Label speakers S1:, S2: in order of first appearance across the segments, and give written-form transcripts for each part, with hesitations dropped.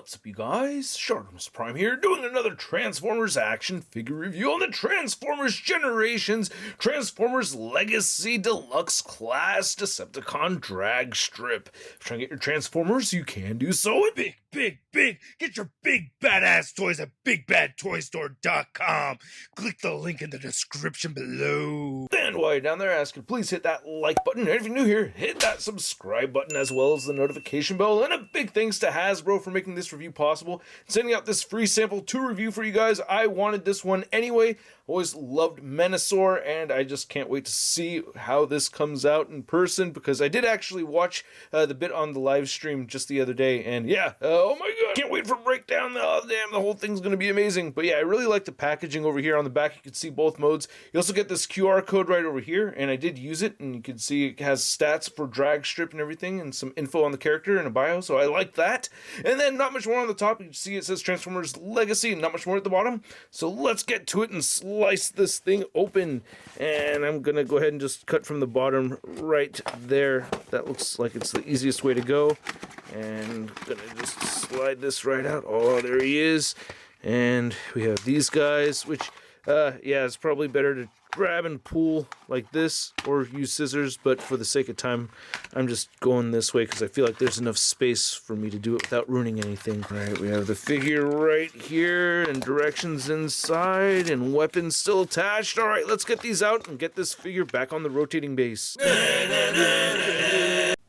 S1: What's up, you guys? ShartimusPrime here, doing another Transformers action figure review on the Transformers Generations Transformers Legacy Deluxe Class Decepticon Dragstrip. If you're trying to get your Transformers, you can do so at
S2: Big! Get your big badass toys at BigBadToyStore.com. Click the link in the description below.
S1: And while you're down there, I ask you to please hit that like button. And if you're new here, hit that subscribe button as well as the notification bell. And a big thanks to Hasbro for making this review possible, sending out this free sample to review for you guys. I wanted this one anyway. Always loved Menasor, and I just can't wait to see how this comes out in person, because I did actually watch the bit on the live stream just the other day, and yeah, oh my god, can't wait for breakdown. Oh damn, the whole thing's gonna be amazing. But yeah, I really like the packaging over here. On the back you can see both modes. You also get this QR code right over here, and I did use it, and you can see it has stats for Dragstrip and everything, and some info on the character and a bio, so I like that. And then not much more on the top. You can see it says Transformers Legacy, and not much more at the bottom. So let's get to it and slice this thing open. And I'm gonna go ahead and just cut from the bottom right there. That looks like it's the easiest way to go. And gonna just slide this right out. Oh, there he is. And we have these guys, which yeah, it's probably better to grab and pull like this or use scissors, but for the sake of time I'm just going this way because I feel like there's enough space for me to do it without ruining anything. Right, we have the figure right here and directions inside and weapons still attached. All right, let's get these out and get this figure back on the rotating base.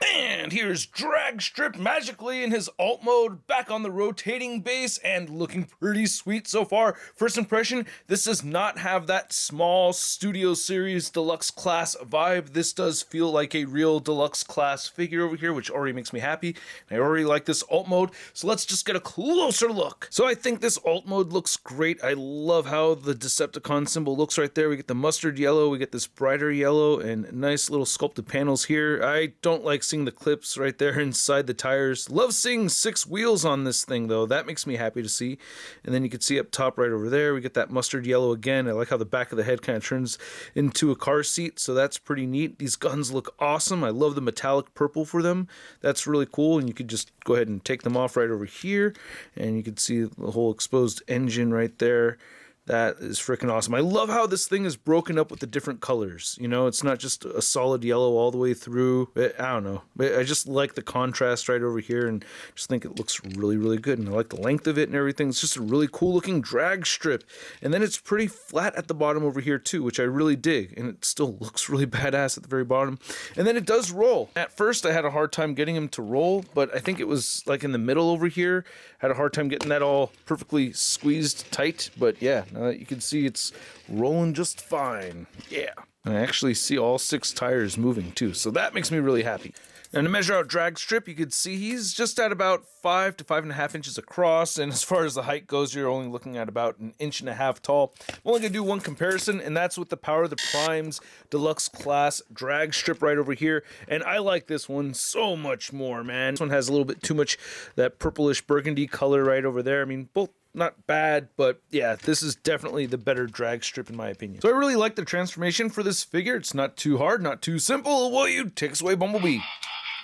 S1: And here's Dragstrip magically in his alt mode back on the rotating base and looking pretty sweet so far. First impression, this does not have that small Studio Series Deluxe Class vibe. This does feel like a real Deluxe Class figure over here, which already makes me happy. I already like this alt mode, so let's just get a closer look. So I think this alt mode looks great. I love how the Decepticon symbol looks right there. We get the mustard yellow, we get this brighter yellow, and nice little sculpted panels here. I don't like seeing the clips right there inside the tires. Love seeing 6 wheels on this thing though. That makes me happy to see. And then you can see up top right over there, we get that mustard yellow again. I like how the back of the head kind of turns into a car seat, so that's pretty neat. These guns look awesome. I love the metallic purple for them. That's really cool, and you could just go ahead and take them off right over here, and you can see the whole exposed engine right there. That is freaking awesome. I love how this thing is broken up with the different colors. You know, it's not just a solid yellow all the way through. I don't know. I just like the contrast right over here and just think it looks really, really good. And I like the length of it and everything. It's just a really cool looking drag strip. And then it's pretty flat at the bottom over here too, which I really dig. And it still looks really badass at the very bottom. And then it does roll. At first I had a hard time getting him to roll, but I think it was like in the middle over here. I had a hard time getting that all perfectly squeezed tight, but yeah. You can see it's rolling just fine. Yeah. And I actually see all 6 tires moving too, so that makes me really happy. And to measure out Dragstrip, you could see he's just at about 5 to 5.5 inches across, and as far as the height goes, you're only looking at about 1.5 inches tall. I'm only going to do one comparison, and that's with the Power of the Primes Deluxe Class Dragstrip right over here, and I like this one so much more, man. This one has a little bit too much that purplish burgundy color right over there. I mean, both not bad, but yeah, this is definitely the better Dragstrip in my opinion. So I really like the transformation for this figure. It's not too hard, not too simple. Will you take us away, Bumblebee?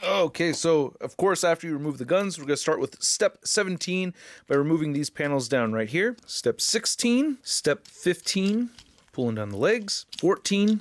S1: Okay, so of course after you remove the guns, we're going to start with step 17 by removing these panels down right here. Step 16, step 15, pulling down the legs, 14,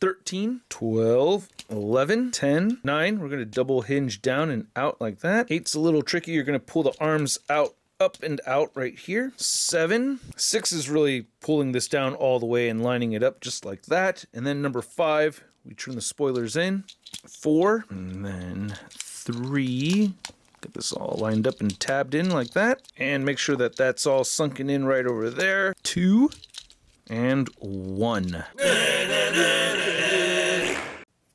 S1: 13, 12, 11, 10, 9. We're going to double hinge down and out like that. 8's a little tricky. You're going to pull the arms out, up and out right here. 7. 6 is really pulling this down all the way and lining it up just like that. And then number 5, we trim the spoilers in. 4, and then 3. Get this all lined up and tabbed in like that. And make sure that that's all sunken in right over there. 2, and 1.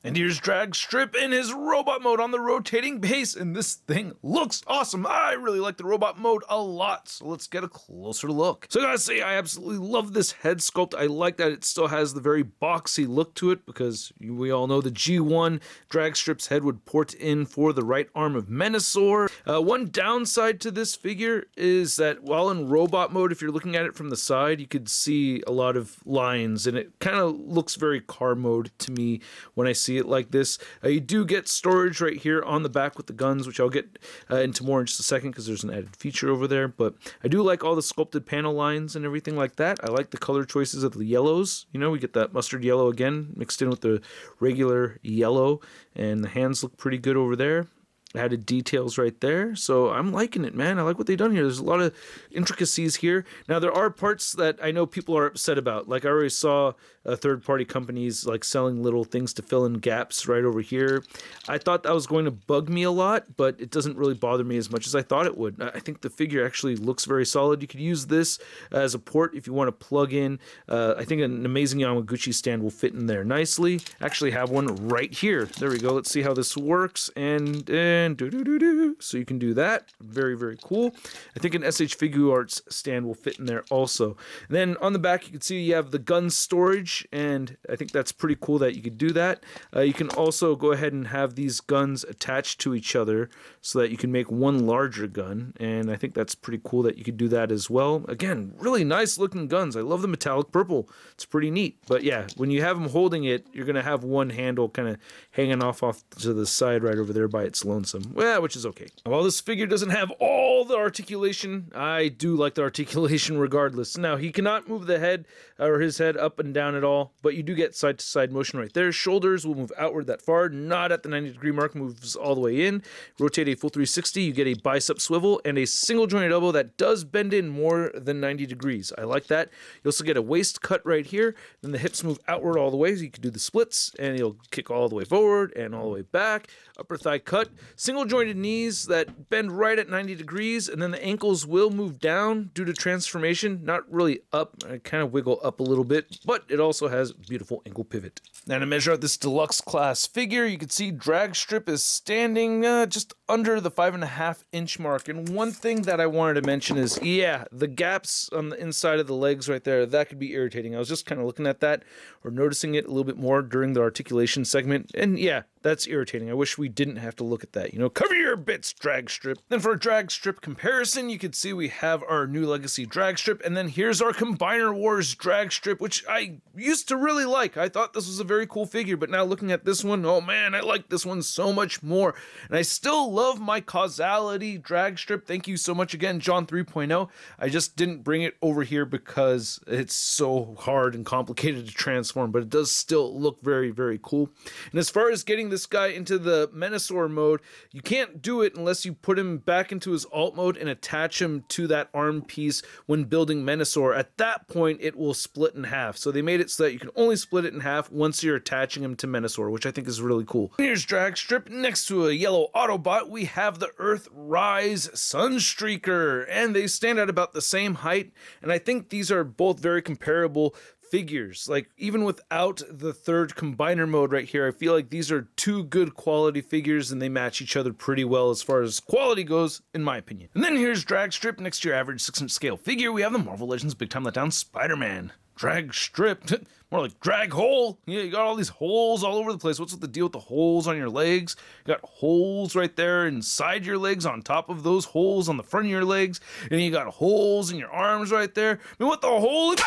S1: And here's Dragstrip in his robot mode on the rotating base, and this thing looks awesome. I really like the robot mode a lot, so let's get a closer look. So I gotta say, I absolutely love this head sculpt. I like that it still has the very boxy look to it, because we all know the G1 Dragstrip's head would port in for the right arm of Menasor. One downside to this figure is that while in robot mode, if you're looking at it from the side, you could see a lot of lines, and it kind of looks very car mode to me when I see see it like this. You do get storage right here on the back with the guns, which I'll get into more in just a second because there's an added feature over there. But I do like all the sculpted panel lines and everything like that. I like the color choices of the yellows. You know, we get that mustard yellow again mixed in with the regular yellow, and the hands look pretty good over there. Added details right there, so I'm liking it, man. I like what they've done here. There's a lot of intricacies here. Now, there are parts that I know people are upset about. Like, I already saw third-party companies like selling little things to fill in gaps right over here. I thought that was going to bug me a lot, but it doesn't really bother me as much as I thought it would. I think the figure actually looks very solid. You could use this as a port if you want to plug in. I think an amazing Yamaguchi stand will fit in there nicely. Actually have one right here. There we go. Let's see how this works. And so you can do that. Very, very cool. I think an SH Figuarts stand will fit in there also. And then on the back, you can see you have the gun storage, and I think that's pretty cool that you could do that. You can also go ahead and have these guns attached to each other so that you can make one larger gun, and I think that's pretty cool that you could do that as well. Again, really nice looking guns. I love the metallic purple. It's pretty neat. But yeah, when you have them holding it, you're going to have one handle kind of hanging off to the side right over there by its lonesome. Well, which is okay. While this figure doesn't have all the articulation, I do like the articulation regardless. Now, he cannot move the head or his head up and down at all, but you do get side-to-side motion right there. Shoulders will move outward that far, not at the 90-degree mark, moves all the way in. Rotate a full 360, you get a bicep swivel and a single jointed elbow that does bend in more than 90 degrees. I like that. You also get a waist cut right here, then the hips move outward all the way, so you can do the splits, and you'll kick all the way forward and all the way back. Upper thigh cut, single jointed knees that bend right at 90 degrees, and then the ankles will move down due to transformation, not really up. I kind of wiggle up a little bit, but it also has beautiful ankle pivot. Now, to measure out this deluxe class figure, you can see Dragstrip is standing just under the 5.5 inch mark. And one thing that I wanted to mention is, yeah, the gaps on the inside of the legs right there, that could be irritating. I was just kind of looking at that or noticing it a little bit more during the articulation segment. And yeah, that's irritating. I wish we didn't have to look at that. You know, cover your bits, Dragstrip. Then for a Dragstrip comparison, you can see we have our new Legacy Dragstrip, and then here's our Combiner Wars Dragstrip, which I used to really like. I thought this was a very cool figure, but now looking at this one, oh man, I like this one so much more. And I still love my Causality Dragstrip. Thank you so much again, John 3.0. I just didn't bring it over here because it's so hard and complicated to transform, but it does still look very, very cool. And as far as getting this guy into the Menasor mode, you can't do it unless you put him back into his alt mode and attach him to that arm piece when building Menasor. At that point, it will split in half. So they made it so that you can only split it in half once you're attaching him to Menasor, which I think is really cool. Here's Dragstrip. Next to a yellow Autobot, we have the Earthrise Sunstreaker, and they stand at about the same height, and I think these are both very comparable figures. Like, even without the third combiner mode right here, I feel like these are two good quality figures and they match each other pretty well as far as quality goes, in my opinion. And then here's Dragstrip. Next to your average 6-inch scale figure, we have the Marvel Legends Big Time Letdown Spider-Man. Dragstrip, more like drag hole. Yeah, you got all these holes all over the place. What's with the deal with the holes on your legs? You got holes right there inside your legs, on top of those holes on the front of your legs, and you got holes in your arms right there. I mean, what the holy...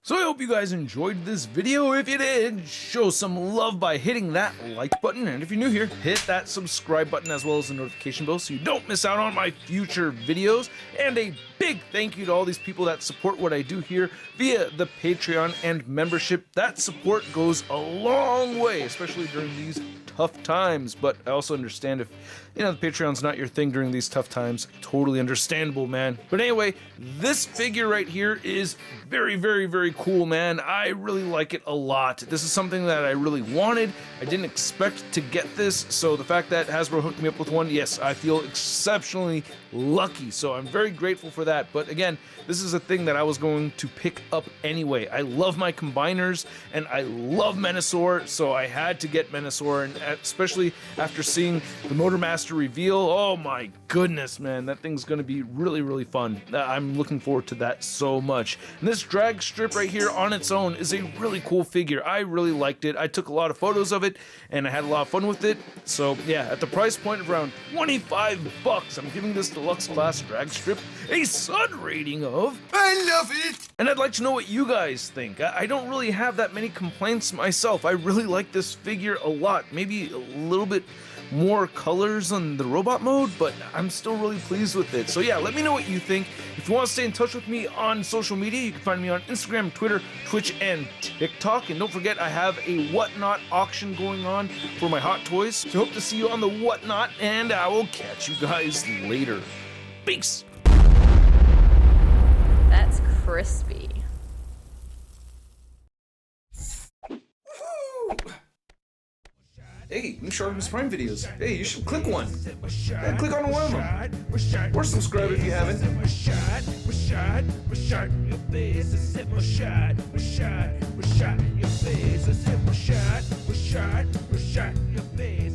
S1: So I hope you guys enjoyed this video. If you did, show some love by hitting that like button. And if you're new here, hit that subscribe button as well as the notification bell so you don't miss out on my future videos. And a big thank you to all these people that support what I do here via the Patreon and membership. That support goes a long way, especially during these tough times. But I also understand if, you know, the Patreon's not your thing during these tough times. Totally understandable, man. But anyway, this figure right here is very, very, very cool, man. I really like it a lot. This is something that I really wanted. I didn't expect to get this, so the fact that Hasbro hooked me up with one, yes, I feel exceptionally lucky. So I'm very grateful for that. But again, this is a thing that I was going to pick up anyway. I love my combiners and I love Menasor, so I had to get Menasor. And especially after seeing the Motormaster reveal. Oh my goodness, man, that thing's gonna be really, really fun. I'm looking forward to that so much. And this Dragstrip right here on its own is a really cool figure. I really liked it. I took a lot of photos of it, and I had a lot of fun with it. So yeah, at the price point of around $25, I'm giving this Deluxe Class Dragstrip a Sun rating of
S2: I love it!
S1: and I'd like to know what you guys think. I don't really have that many complaints myself. I really like this figure a lot. Maybe a little bit more colors on the robot mode, but I'm still really pleased with it. So yeah, let me know what you think. If you want to stay in touch with me on social media, you can find me on Instagram, Twitter, Twitch, and TikTok. And don't forget, I have a Whatnot auction going on for my Hot Toys. So hope to see you on the Whatnot, and I will catch you guys later. Peace!
S3: That's crispy.
S1: Hey, new ShartimusPrime videos. Hey, you should click one. Yeah, click on one of them. Or subscribe if you haven't.
S2: Your face.